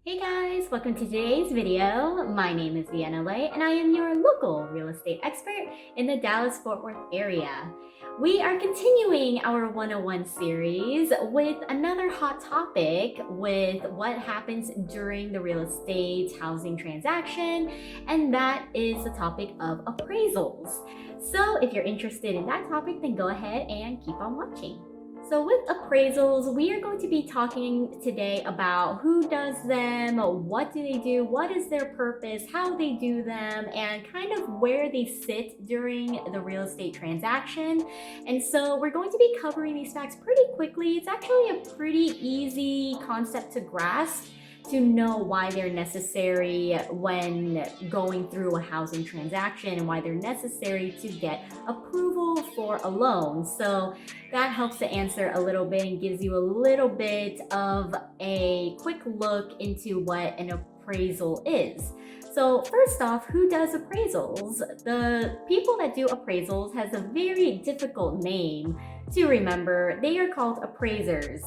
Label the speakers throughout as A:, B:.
A: Hey guys, welcome to today's video. My name is Vienna Lay and I am your local real estate expert in the Dallas-Fort Worth area. We are continuing our 101 series with another hot topic with what happens during the real estate housing transaction, and that is the topic of appraisals. So if you're interested in that topic, then go ahead and keep on watching. So with appraisals, we are going to be talking today about who does them, what do they do, what is their purpose, how they do them, and kind of where they sit during the real estate transaction. And so we're going to be covering these facts pretty quickly. It's actually a pretty easy concept to grasp, to know why they're necessary when going through a housing transaction and why they're necessary to get approval for a loan. So that helps to answer a little bit and gives you a little bit of a quick look into what an appraisal is. So first off, who does appraisals? The people that do appraisals has a very difficult name to remember. They are called appraisers.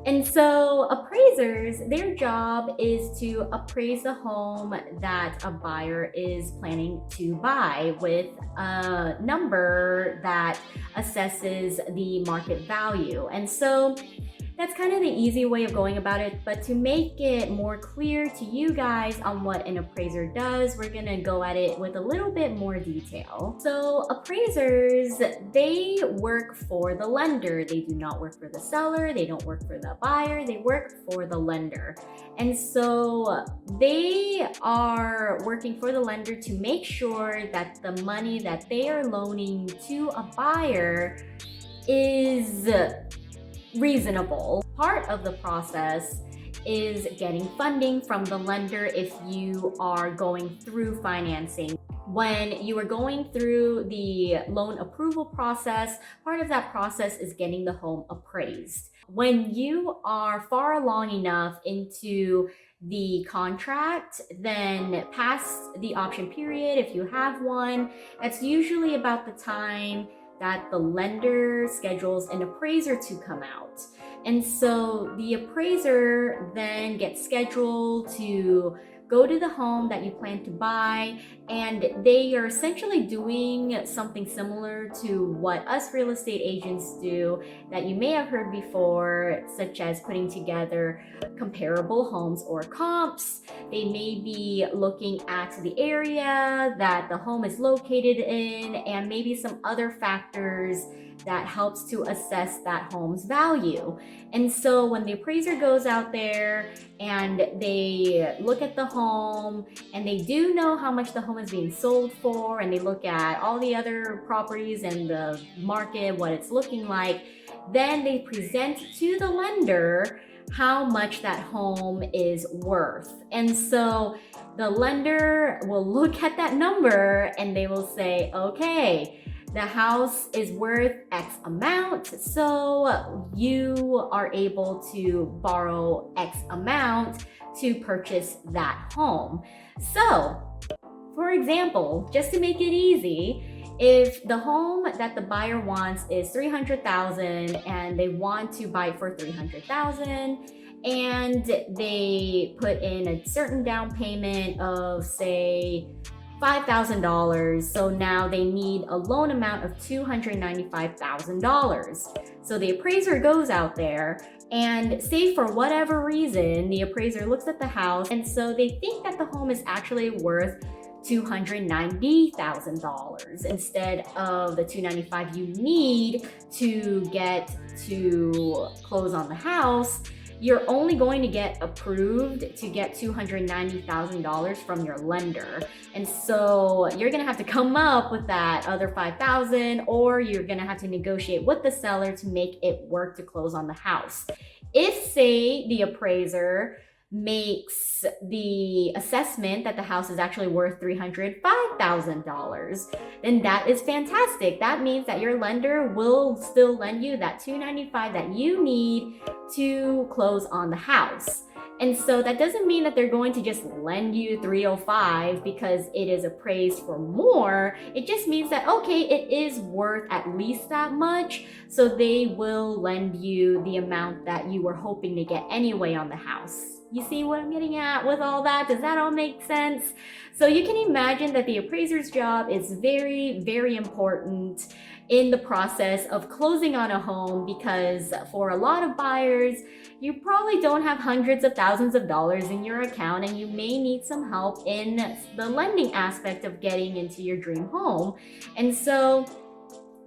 A: And so appraisers, their job is to appraise the home that a buyer is planning to buy with a number that assesses the market value. And so that's kind of the easy way of going about it, but to make it more clear to you guys on what an appraiser does, we're gonna go at it with a little bit more detail. So appraisers, they work for the lender. They do not work for the seller, they don't work for the buyer, they work for the lender. And so they are working for the lender to make sure that the money that they are loaning to a buyer is reasonable. Part of the process is getting funding from the lender if you are going through financing. When you are going through the loan approval process, part of that process is getting the home appraised. When you are far along enough into the contract, then past the option period, if you have one, that's usually about the time that the lender schedules an appraiser to come out. And so the appraiser then gets scheduled to go to the home that you plan to buy, and they are essentially doing something similar to what us real estate agents do that you may have heard before, such as putting together comparable homes or comps. They may be looking at the area that the home is located in and maybe some other factors that helps to assess that home's value. And so when the appraiser goes out there and they look at the home and they do know how much the home is being sold for, and they look at all the other properties and the market, what it's looking like, then they present to the lender how much that home is worth. And so the lender will look at that number and they will say, okay, the house is worth X amount, so you are able to borrow X amount to purchase that home. So, for example, just to make it easy, if the home that the buyer wants is $300,000 and they want to buy it for $300,000, and they put in a certain down payment of, say, $5,000, so now they need a loan amount of $295,000. So the appraiser goes out there and, say for whatever reason, the appraiser looks at the house and so they think that the home is actually worth $290,000 instead of the $295,000 you need to get to close on the house. You're only going to get approved to get $290,000 from your lender. And so you're gonna have to come up with that other $5,000, or you're gonna have to negotiate with the seller to make it work to close on the house. If, say, the appraiser makes the assessment that the house is actually worth $305,000, then that is fantastic. That means that your lender will still lend you that $295,000 that you need to close on the house. And so that doesn't mean that they're going to just lend you 305 because it is appraised for more. It just means that, okay, it is worth at least that much. So they will lend you the amount that you were hoping to get anyway on the house. You see what I'm getting at with all that? Does that all make sense? So you can imagine that the appraiser's job is very, very important in the process of closing on a home, because for a lot of buyers, you probably don't have hundreds of thousands of dollars in your account, and you may need some help in the lending aspect of getting into your dream home. And so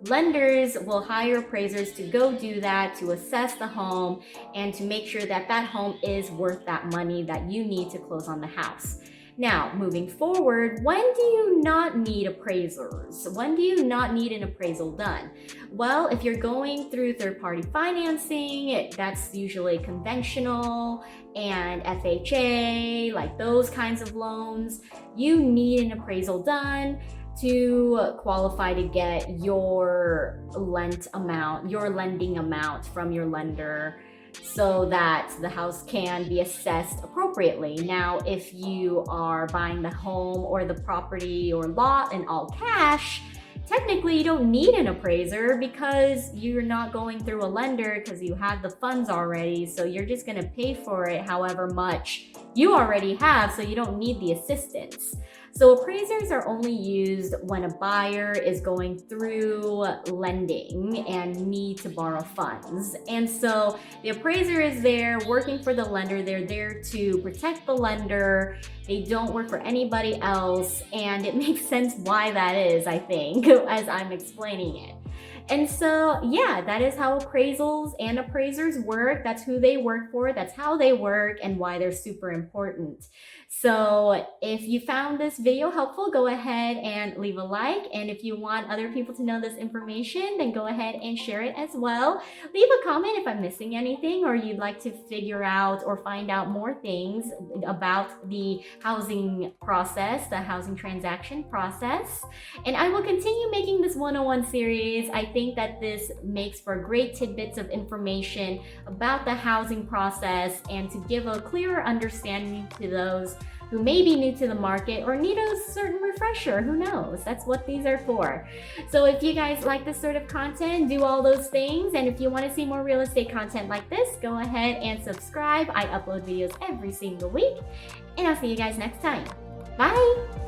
A: lenders will hire appraisers to go do that, to assess the home, and to make sure that that home is worth that money that you need to close on the house. Now, moving forward, when do you not need appraisers? When do you not need an appraisal done? Well, if you're going through third-party financing, that's usually conventional and FHA, like those kinds of loans, you need an appraisal done to qualify to get your lending amount from your lender, so that the house can be assessed appropriately. Now, if you are buying the home or the property or lot in all cash, technically you don't need an appraiser because you're not going through a lender because you have the funds already. So you're just going to pay for it however much you already have, so you don't need the assistance. So appraisers are only used when a buyer is going through lending and need to borrow funds. And so the appraiser is there working for the lender. They're there to protect the lender. They don't work for anybody else. And it makes sense why that is, I think, as I'm explaining it. And so, yeah, that is how appraisals and appraisers work. That's who they work for. That's how they work and why they're super important. So if you found this video helpful, go ahead and leave a like. And if you want other people to know this information, then go ahead and share it as well. Leave a comment if I'm missing anything, or you'd like to figure out or find out more things about the housing process, the housing transaction process. And I will continue making this 101 series. I think that this makes for great tidbits of information about the housing process and to give a clearer understanding to those who may be new to the market or need a certain refresher. Who knows? That's what these are for. So if you guys like this sort of content, do all those things. And if you want to see more real estate content like this, go ahead and subscribe. I upload videos every single week. And I'll see you guys next time. Bye!